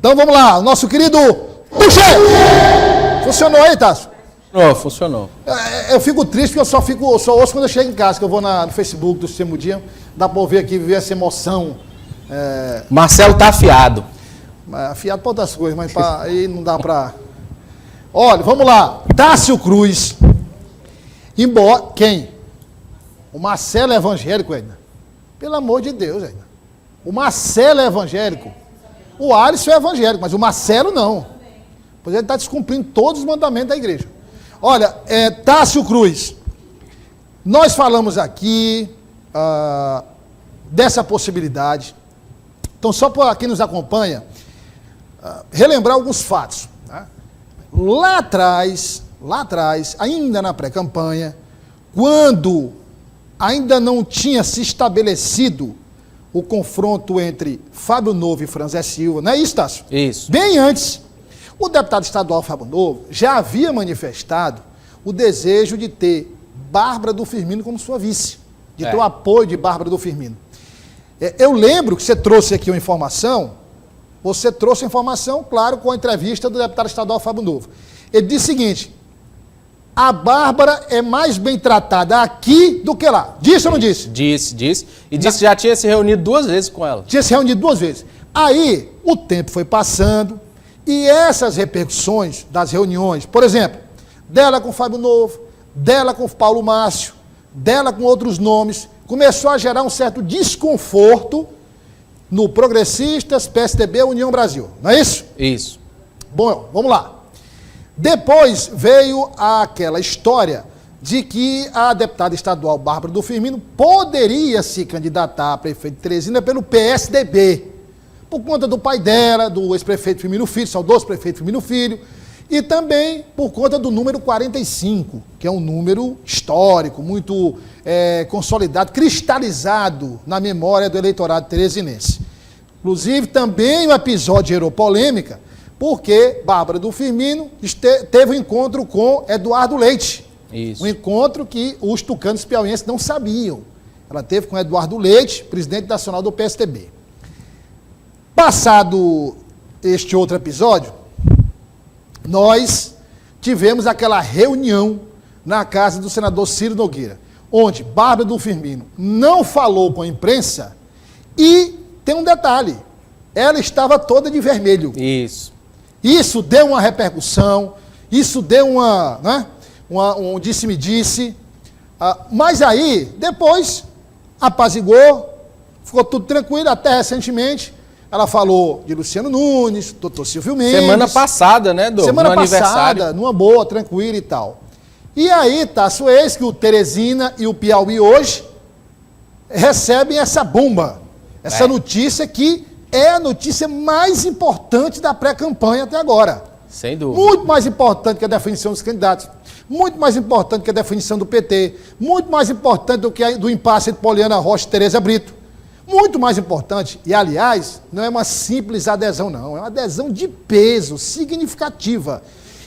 Então vamos lá, o nosso querido Tuxê! Funcionou aí, Tássio? Funcionou. Eu fico triste porque eu só ouço quando eu chego em casa, que eu vou no Facebook do Sistema Dia, dá pra ouvir aqui, viver essa emoção. Marcelo tá afiado. Afiado pra outras coisas, mas aí não dá pra... Olha, vamos lá, Tássio Cruz, embora, quem? O Marcelo é evangélico ainda. Pelo amor de Deus ainda. O Marcelo é evangélico. O Alisson é evangélico, mas o Marcelo não. Pois ele está descumprindo todos os mandamentos da igreja. Olha, Tássio Cruz, nós falamos aqui dessa possibilidade. Então, só para quem nos acompanha, relembrar alguns fatos. Né? Lá atrás, ainda na pré-campanha, quando ainda não tinha se estabelecido o confronto entre Fábio Novo e Franzé Silva, não é isso, Tássio? Isso. Bem antes, o deputado estadual Fábio Novo já havia manifestado o desejo de ter Bárbara do Firmino como sua vice, de ter o apoio de Bárbara do Firmino. Eu lembro que você trouxe aqui uma informação, claro, com a entrevista do deputado estadual Fábio Novo. Ele disse o seguinte: a Bárbara é mais bem tratada aqui do que lá. Disse ou não disse? Disse. E disse que já tinha se reunido 2 vezes com ela. Tinha se reunido 2 vezes. Aí, o tempo foi passando e essas repercussões das reuniões, por exemplo, dela com o Fábio Novo, dela com o Paulo Márcio, dela com outros nomes, começou a gerar um certo desconforto no Progressistas, PSDB, União Brasil. Não é isso? Isso. Bom, vamos lá. Depois veio aquela história de que a deputada estadual Bárbara do Firmino poderia se candidatar a prefeito de Teresina pelo PSDB, por conta do pai dela, do ex-prefeito Firmino Filho, saudoso prefeito Firmino Filho, e também por conta do número 45, que é um número histórico, muito consolidado, cristalizado na memória do eleitorado teresinense. Inclusive, também o episódio gerou polêmica, porque Bárbara do Firmino teve um encontro com Eduardo Leite. Isso. Um encontro que os tucanos piauienses não sabiam. Ela teve com Eduardo Leite, presidente nacional do PSDB. Passado este outro episódio, nós tivemos aquela reunião na casa do senador Ciro Nogueira, onde Bárbara do Firmino não falou com a imprensa e tem um detalhe, ela estava toda de vermelho. Isso deu uma repercussão, isso deu um disse-me-disse, mas aí, depois, apazigou, ficou tudo tranquilo, até recentemente, ela falou de Luciano Nunes, doutor Silvio Mendes. Semana passada, né, Dô? Semana passada, numa boa, tranquila e tal. E aí, Tássio, eis que o Teresina e o Piauí hoje recebem essa bomba, essa notícia que é a notícia mais importante da pré-campanha até agora. Sem dúvida. Muito mais importante que a definição dos candidatos, muito mais importante que a definição do PT, muito mais importante do que do impasse entre Poliana Rocha e Tereza Brito. Muito mais importante, e aliás, não é uma simples adesão não, é uma adesão de peso, significativa.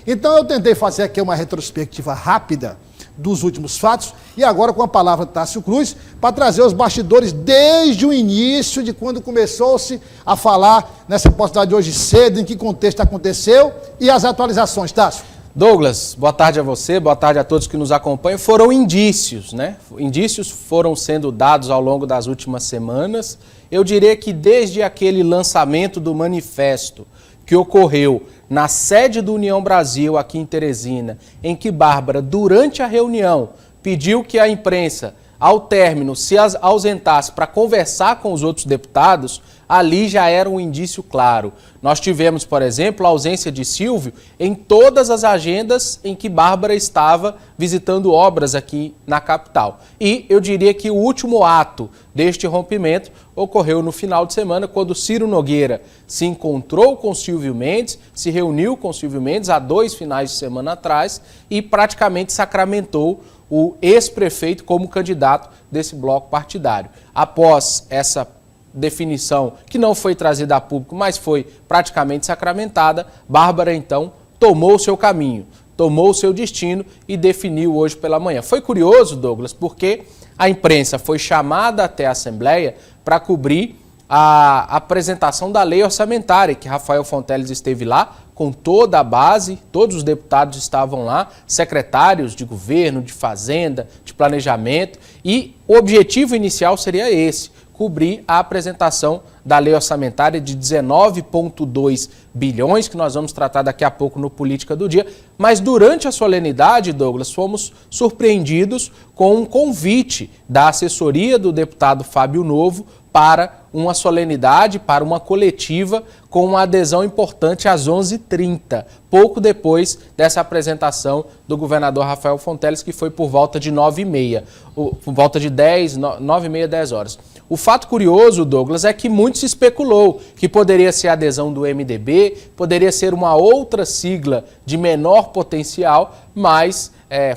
Então eu tentei fazer aqui uma retrospectiva rápida dos últimos fatos, e agora com a palavra de Tássio Cruz, para trazer os bastidores desde o início, de quando começou-se a falar nessa possibilidade de hoje cedo, em que contexto aconteceu, e as atualizações, Tássio. Douglas, boa tarde a você, boa tarde a todos que nos acompanham. Foram indícios, né? Indícios foram sendo dados ao longo das últimas semanas. Eu diria que desde aquele lançamento do manifesto que ocorreu na sede do União Brasil, aqui em Teresina, em que Bárbara, durante a reunião, pediu que a imprensa, ao término, se ausentasse para conversar com os outros deputados, ali já era um indício claro. Nós tivemos, por exemplo, a ausência de Silvio em todas as agendas em que Bárbara estava visitando obras aqui na capital. E eu diria que o último ato deste rompimento ocorreu no final de semana, quando Ciro Nogueira se encontrou com Silvio Mendes, se reuniu com Silvio Mendes há 2 finais de semana atrás e praticamente sacramentou o ex-prefeito como candidato desse bloco partidário. Após essa definição, que não foi trazida a público, mas foi praticamente sacramentada, Bárbara, então, tomou o seu caminho, tomou o seu destino e definiu hoje pela manhã. Foi curioso, Douglas, porque a imprensa foi chamada até a Assembleia para cobrir a apresentação da lei orçamentária, que Rafael Fonteles esteve lá com toda a base, todos os deputados estavam lá, secretários de governo, de fazenda, de planejamento, e o objetivo inicial seria esse, cobrir a apresentação da lei orçamentária de 19,2 bilhões, que nós vamos tratar daqui a pouco no Política do Dia. Mas durante a solenidade, Douglas, fomos surpreendidos com um convite da assessoria do deputado Fábio Novo para uma solenidade, para uma coletiva com uma adesão importante às 11h30, pouco depois dessa apresentação do governador Rafael Fonteles, que foi por volta de 9h30, por volta de 9h30, 10 horas. O fato curioso, Douglas, é que muito se especulou que poderia ser a adesão do MDB, poderia ser uma outra sigla de menor potencial, mas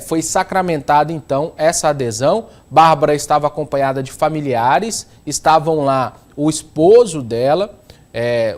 foi sacramentada então essa adesão. Bárbara estava acompanhada de familiares, estavam lá o esposo dela,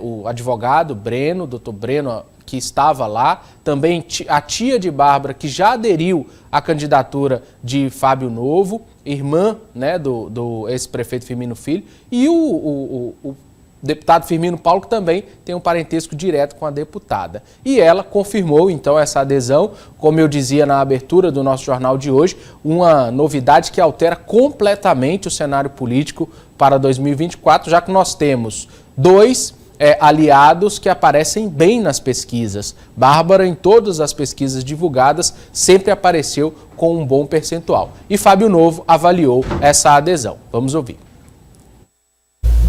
o advogado Breno, doutor Breno, que estava lá, também a tia de Bárbara, que já aderiu à candidatura de Fábio Novo, irmã, né, do ex-prefeito Firmino Filho, e o deputado Firmino Paulo, que também tem um parentesco direto com a deputada. E ela confirmou, então, essa adesão, como eu dizia na abertura do nosso jornal de hoje, uma novidade que altera completamente o cenário político para 2024, já que nós temos dois aliados que aparecem bem nas pesquisas. Bárbara, em todas as pesquisas divulgadas, sempre apareceu com um bom percentual. E Fábio Novo avaliou essa adesão. Vamos ouvir.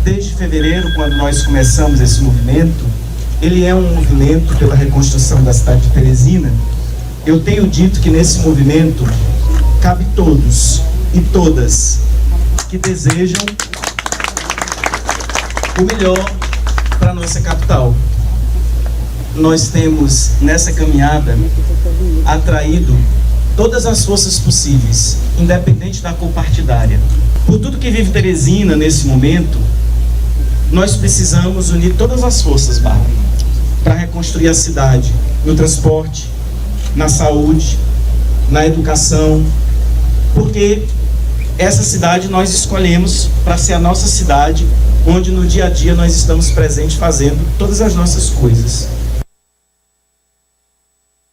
Desde fevereiro, quando nós começamos esse movimento, ele é um movimento pela reconstrução da cidade de Teresina. Eu tenho dito que nesse movimento cabe todos e todas que desejam o melhor para a nossa capital. Nós temos, nessa caminhada, atraído todas as forças possíveis, independente da cor partidária. Por tudo que vive Teresina nesse momento, nós precisamos unir todas as forças, Bárbara, para reconstruir a cidade, no transporte, na saúde, na educação, porque essa cidade nós escolhemos para ser a nossa cidade, onde no dia a dia nós estamos presentes fazendo todas as nossas coisas.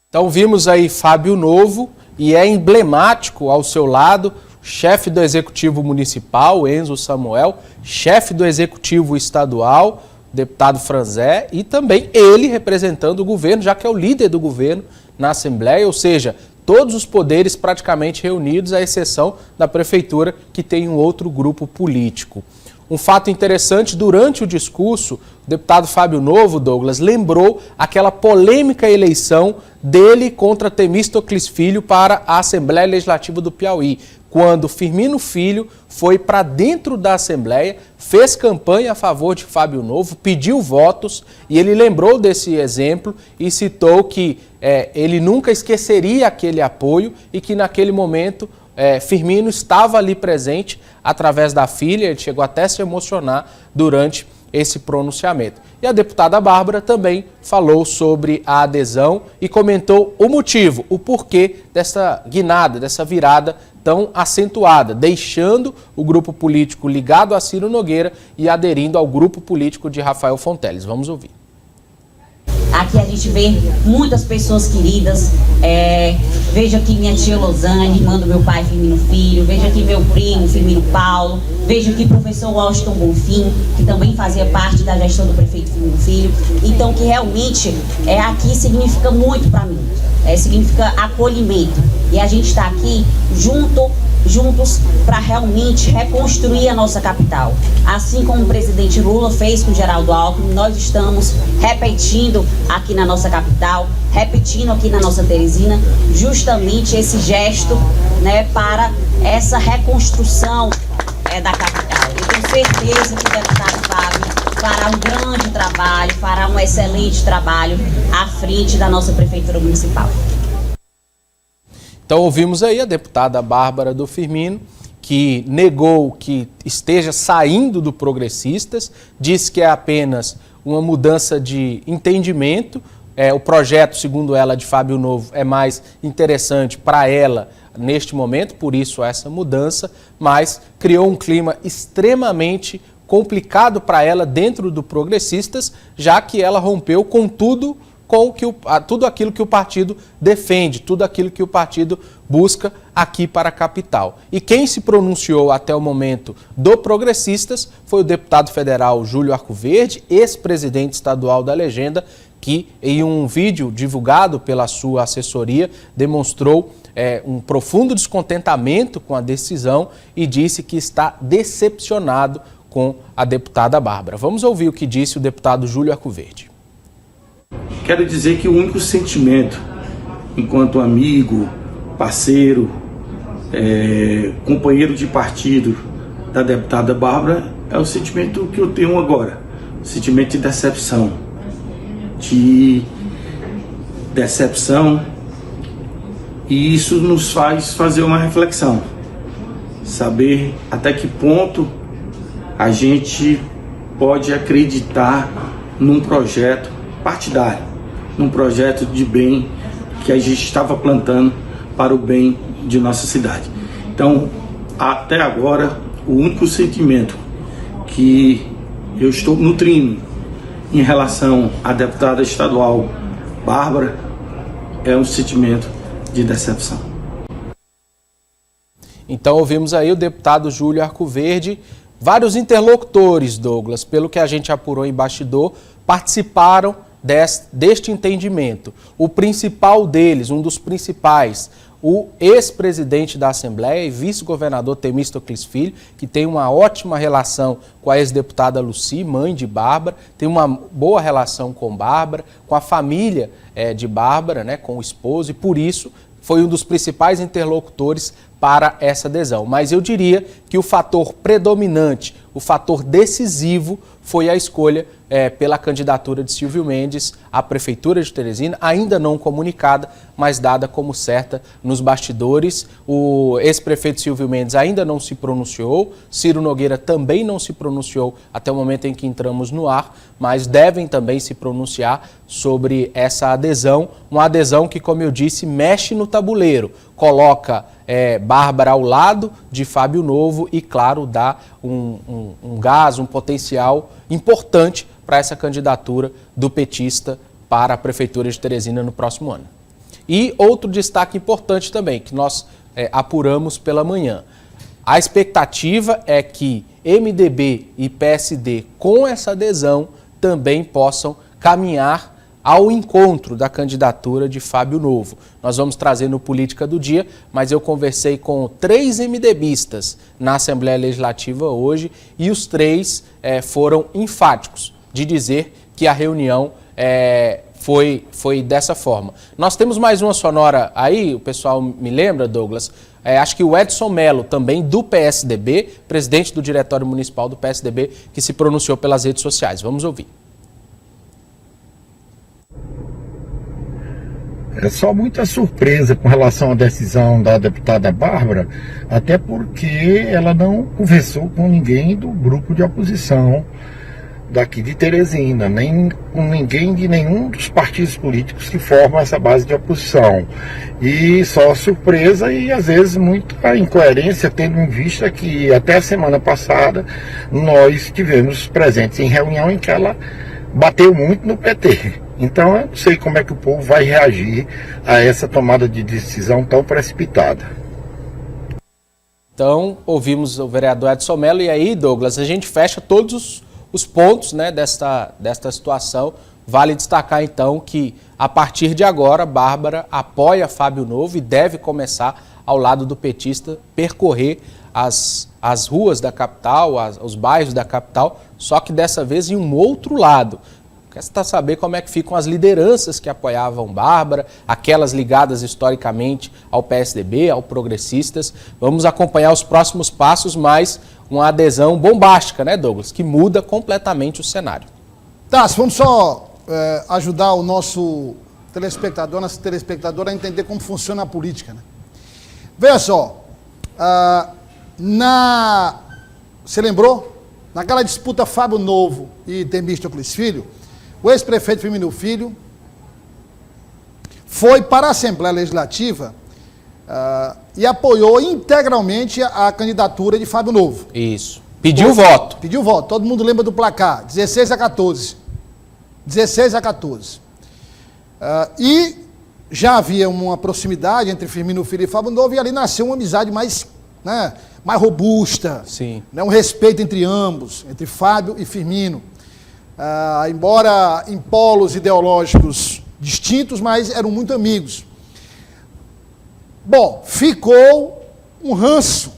Então vimos aí Fábio Novo, e é emblemático ao seu lado chefe do Executivo Municipal, Enzo Samuel, chefe do Executivo Estadual, deputado Franzé, e também ele representando o governo, já que é o líder do governo na Assembleia, ou seja, todos os poderes praticamente reunidos, à exceção da Prefeitura, que tem um outro grupo político. Um fato interessante, durante o discurso, o deputado Fábio Novo, Douglas, lembrou aquela polêmica eleição dele contra Temístocles Filho para a Assembleia Legislativa do Piauí, quando Firmino Filho foi para dentro da Assembleia, fez campanha a favor de Fábio Novo, pediu votos, e ele lembrou desse exemplo e citou que ele nunca esqueceria aquele apoio e que naquele momento Firmino estava ali presente através da filha, ele chegou até a se emocionar durante esse pronunciamento. E a deputada Bárbara também falou sobre a adesão e comentou o motivo, o porquê dessa guinada, dessa virada tão acentuada, deixando o grupo político ligado a Ciro Nogueira e aderindo ao grupo político de Rafael Fonteles. Vamos ouvir. Aqui a gente vê muitas pessoas queridas, vejo aqui minha tia Losane, irmã do meu pai Firmino Filho, vejo aqui meu primo Firmino Paulo, vejo aqui o professor Washington Bonfim, que também fazia parte da gestão do prefeito Firmino Filho. Então, que realmente aqui significa muito para mim, significa acolhimento. E a gente está aqui juntos para realmente reconstruir a nossa capital. Assim como o presidente Lula fez com o Geraldo Alckmin, nós estamos repetindo aqui na nossa capital, repetindo aqui na nossa Teresina, justamente esse gesto, né, para essa reconstrução da capital. Eu tenho certeza que o deputado Fábio fará um grande trabalho, fará um excelente trabalho à frente da nossa Prefeitura Municipal. Então ouvimos aí a deputada Bárbara do Firmino, que negou que esteja saindo do Progressistas, disse que é apenas uma mudança de entendimento. O projeto, segundo ela, de Fábio Novo é mais interessante para ela neste momento, por isso essa mudança, mas criou um clima extremamente complicado para ela dentro do Progressistas, já que ela rompeu com tudo aquilo que o partido defende, tudo aquilo que o partido busca aqui para a capital. E quem se pronunciou até o momento do Progressistas foi o deputado federal Júlio Arcoverde, ex-presidente estadual da Legenda, que em um vídeo divulgado pela sua assessoria demonstrou um profundo descontentamento com a decisão e disse que está decepcionado com a deputada Bárbara. Vamos ouvir o que disse o deputado Júlio Arcoverde. Quero dizer que o único sentimento, enquanto amigo, parceiro, companheiro de partido da deputada Bárbara, é o sentimento que eu tenho agora, o sentimento de decepção, e isso nos faz fazer uma reflexão, saber até que ponto a gente pode acreditar num projeto partidário, num projeto de bem que a gente estava plantando para o bem de nossa cidade. Então, até agora, o único sentimento que eu estou nutrindo em relação à deputada estadual Bárbara é um sentimento de decepção. Então ouvimos aí o deputado Júlio Arcoverde. Vários interlocutores, Douglas, pelo que a gente apurou em bastidor, participaram deste entendimento. O principal deles, um dos principais, o ex-presidente da Assembleia e vice-governador Temístocles Filho, que tem uma ótima relação com a ex-deputada Lucy, mãe de Bárbara, tem uma boa relação com Bárbara, com a família de Bárbara, né, com o esposo, e por isso foi um dos principais interlocutores para essa adesão. Mas eu diria que o fator predominante, o fator decisivo, foi a escolha pela candidatura de Silvio Mendes à Prefeitura de Teresina, ainda não comunicada, mas dada como certa nos bastidores. O ex-prefeito Silvio Mendes ainda não se pronunciou, Ciro Nogueira também não se pronunciou até o momento em que entramos no ar, mas devem também se pronunciar sobre essa adesão, uma adesão que, como eu disse, mexe no tabuleiro, coloca Bárbara ao lado de Fábio Novo e, claro, dá um gás, um potencial importante para essa candidatura do petista para a Prefeitura de Teresina no próximo ano. E outro destaque importante também, que nós apuramos pela manhã. A expectativa é que MDB e PSD, com essa adesão, também possam caminhar ao encontro da candidatura de Fábio Novo. Nós vamos trazer no Política do Dia, mas eu conversei com 3 MDBistas na Assembleia Legislativa hoje e os 3 foram enfáticos de dizer que a reunião foi dessa forma. Nós temos mais uma sonora aí, o pessoal me lembra, Douglas? Acho que o Edson Mello, também do PSDB, presidente do Diretório Municipal do PSDB, que se pronunciou pelas redes sociais. Vamos ouvir. É só muita surpresa com relação à decisão da deputada Bárbara, até porque ela não conversou com ninguém do grupo de oposição daqui de Teresina, nem com ninguém de nenhum dos partidos políticos que formam essa base de oposição. E só surpresa e às vezes muita incoerência, tendo em vista que até a semana passada nós estivemos presentes em reunião em que ela bateu muito no PT. Então eu não sei como é que o povo vai reagir a essa tomada de decisão tão precipitada. Então, ouvimos o vereador Edson Mello e aí, Douglas, a gente fecha todos os pontos, né, desta situação. Vale destacar então que a partir de agora, Bárbara apoia Fábio Novo e deve começar ao lado do petista percorrer as ruas da capital, os bairros da capital, só que dessa vez em um outro lado. Quer saber como é que ficam as lideranças que apoiavam Bárbara, aquelas ligadas historicamente ao PSDB, ao Progressistas. Vamos acompanhar os próximos passos, mas uma adesão bombástica, né, Douglas? Que muda completamente o cenário. Tá, vamos só ajudar o nosso telespectador, nossa telespectadora a entender como funciona a política, né? Veja só, você lembrou? Naquela disputa Fábio Novo e Temístocles Filho, o ex-prefeito Firmino Filho foi para a Assembleia Legislativa e apoiou integralmente a candidatura de Fábio Novo. Isso. Pediu voto. Pediu voto. Todo mundo lembra do placar. 16-14. 16-14. E já havia uma proximidade entre Firmino Filho e Fábio Novo, e ali nasceu uma amizade mais, né, mais robusta. Sim. Né, um respeito entre ambos, entre Fábio e Firmino. Embora em polos ideológicos distintos, mas eram muito amigos. Bom, ficou um ranço,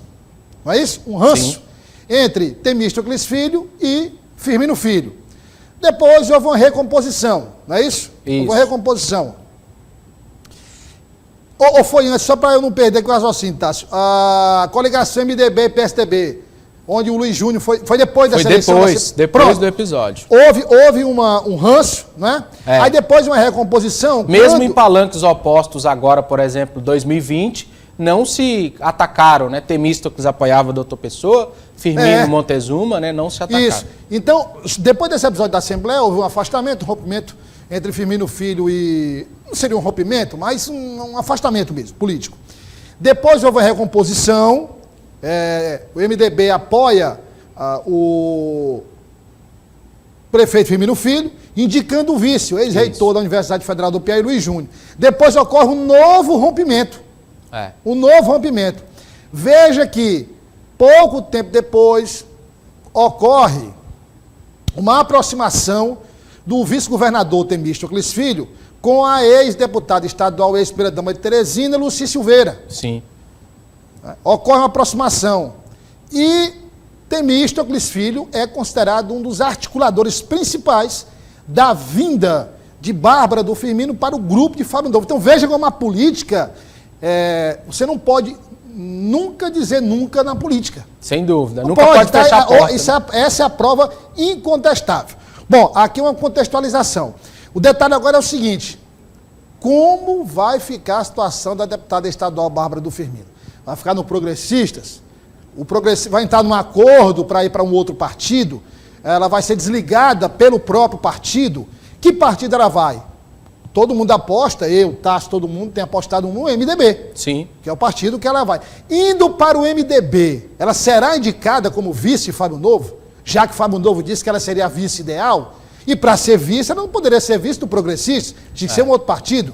não é isso? Um ranço. Sim. Entre Temístocles Filho e Firmino Filho. Depois houve uma recomposição, não é isso? Houve uma recomposição. Ou foi antes, só para eu não perder com o raciocínio, Tássio, a coligação MDB e PSDB, onde o Luiz Júnior foi depois dessa eleição. Depois do episódio. Houve um ranço, né? É. Aí depois uma recomposição. Mesmo em palanques opostos agora, por exemplo, 2020, não se atacaram, né? Temístocles apoiava o doutor Pessoa, Firmino Montezuma, né? Não se atacaram. Isso. Então, depois desse episódio da Assembleia, houve um afastamento, um rompimento entre Firmino Filho e... Não seria um rompimento, mas um afastamento mesmo, político. Depois houve a recomposição, o MDB apoia o prefeito Firmino Filho, indicando o vice, o ex-reitor da Universidade Federal do Piauí, Luiz Júnior. Depois ocorre um novo rompimento. Um novo rompimento. Veja que, pouco tempo depois, ocorre uma aproximação do vice-governador Temístocles Filho com a ex-deputada estadual, ex-primeira-dama de Teresina, Luci Silveira. Sim. Ocorre uma aproximação. E Temístocles Filho é considerado um dos articuladores principais da vinda de Bárbara do Firmino para o grupo de Fábio Novo. Então veja como a política, você não pode nunca dizer nunca na política. Sem dúvida, nunca pode fechar a porta. Essa é a prova incontestável. Bom, aqui uma contextualização. O detalhe agora é o seguinte: como vai ficar a situação da deputada estadual Bárbara do Firmino? Vai ficar no Progressistas? Vai entrar num acordo para ir para um outro partido? Ela vai ser desligada pelo próprio partido? Que partido ela vai? Todo mundo aposta, Tássio, todo mundo tem apostado no MDB. Sim. Que é o partido que ela vai. Indo para o MDB, ela será indicada como vice Fábio Novo? Já que Fábio Novo disse que ela seria a vice ideal? E para ser vice, ela não poderia ser vice do Progressista, tinha que ser um outro partido.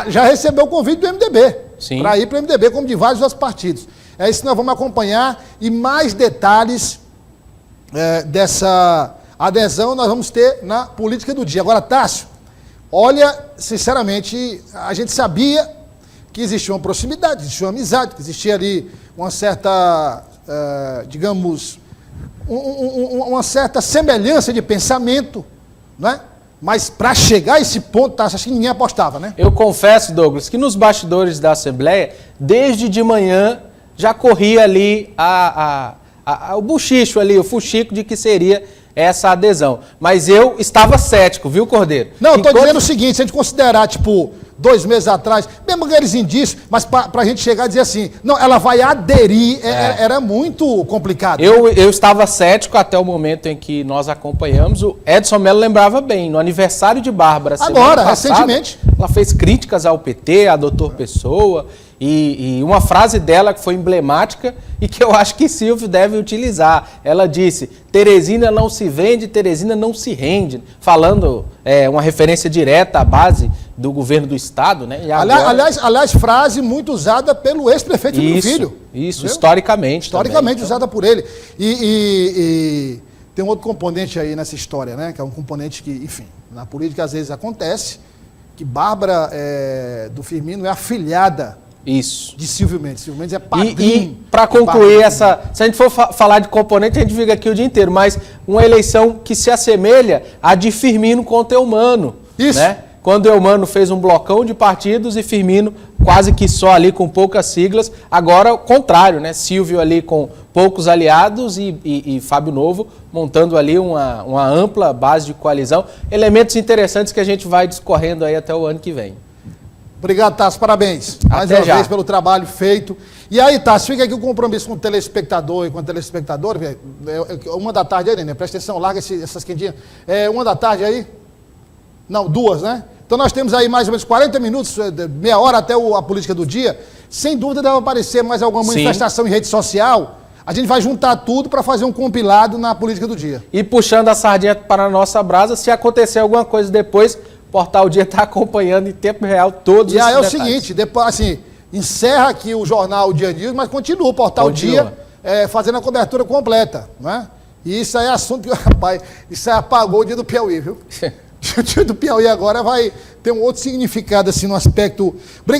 Já recebeu o convite do MDB, para ir para o MDB, como de vários outros partidos. É isso que nós vamos acompanhar, e mais detalhes dessa adesão nós vamos ter na política do dia. Agora, Tássio, olha, sinceramente, a gente sabia que existia uma proximidade, existia uma amizade, que existia ali uma certa, digamos, uma certa semelhança de pensamento, não é? Mas para chegar a esse ponto, acho que ninguém apostava, né? Eu confesso, Douglas, que nos bastidores da Assembleia, desde de manhã, já corria ali o buchicho ali, o fuxico de que seria essa adesão. Mas eu estava cético, viu, Cordeiro? Não, estou dizendo o seguinte, se a gente considerar, 2 meses atrás, mesmo aqueles indícios, mas para a gente chegar e dizer assim, não, ela vai aderir, era muito complicado. Eu estava cético até o momento em que nós acompanhamos. O Edson Mello lembrava bem, no aniversário de Bárbara, agora, recentemente, ela fez críticas ao PT, a doutor Pessoa, e uma frase dela que foi emblemática e que eu acho que Silvio deve utilizar. Ela disse: Teresina não se vende, Teresina não se rende. Falando uma referência direta à base do governo do Estado, né? E agora... aliás, frase muito usada pelo ex-prefeito Firmino Filho. Isso, viu? Historicamente também, usada por ele. E tem um outro componente aí nessa história, né? Que é um componente que, enfim, na política às vezes acontece, que Bárbara do Firmino é afilhada de Silvio Mendes. Silvio Mendes é padrinho. E para concluir se a gente for falar de componente, a gente fica aqui o dia inteiro, mas uma eleição que se assemelha à de Firmino contra Eumano. Isso. Né? Quando Eumano fez um blocão de partidos e Firmino quase que só ali com poucas siglas. Agora o contrário, né? Silvio ali com poucos aliados e Fábio Novo montando ali uma ampla base de coalizão. Elementos interessantes que a gente vai discorrendo aí até o ano que vem. Obrigado, Tássio. Parabéns. Mais uma vez pelo trabalho feito. E aí, Tássio, fica aqui o compromisso com o telespectador e com a telespectadora. 1h aí, né? Presta atenção, larga essas quentinhas. 1h aí? Não, 2, né? Então nós temos aí mais ou menos 40 minutos, meia hora até a política do dia. Sem dúvida deve aparecer mais alguma manifestação em rede social. A gente vai juntar tudo para fazer um compilado na política do dia. E puxando a sardinha para a nossa brasa, se acontecer alguma coisa depois, o Portal Dia está acompanhando em tempo real todos os detalhes. E aí é o detalhes. seguinte, depois, assim, encerra aqui o jornal Dia News, mas continua o Portal Dia fazendo a cobertura completa, não é? E isso aí é assunto que, rapaz, isso aí apagou o dia do Piauí, viu? O dia do Piauí agora vai ter um outro significado, assim, no aspecto...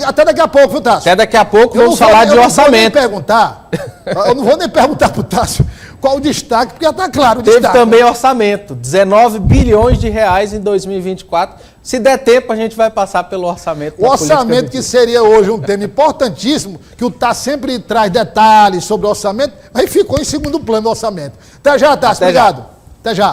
Até daqui a pouco, viu, Tássio? Até daqui a pouco vamos falar de orçamento. Eu não vou nem perguntar pro Tássio qual o destaque, porque já está claro o Teve destaque. também orçamento, 19 bilhões de reais em 2024. Se der tempo, a gente vai passar pelo orçamento. O orçamento, que seria hoje um tema importantíssimo, que o Tássio sempre traz detalhes sobre o orçamento, aí ficou em segundo plano o orçamento. Até já, Tássio. Obrigado. Até já.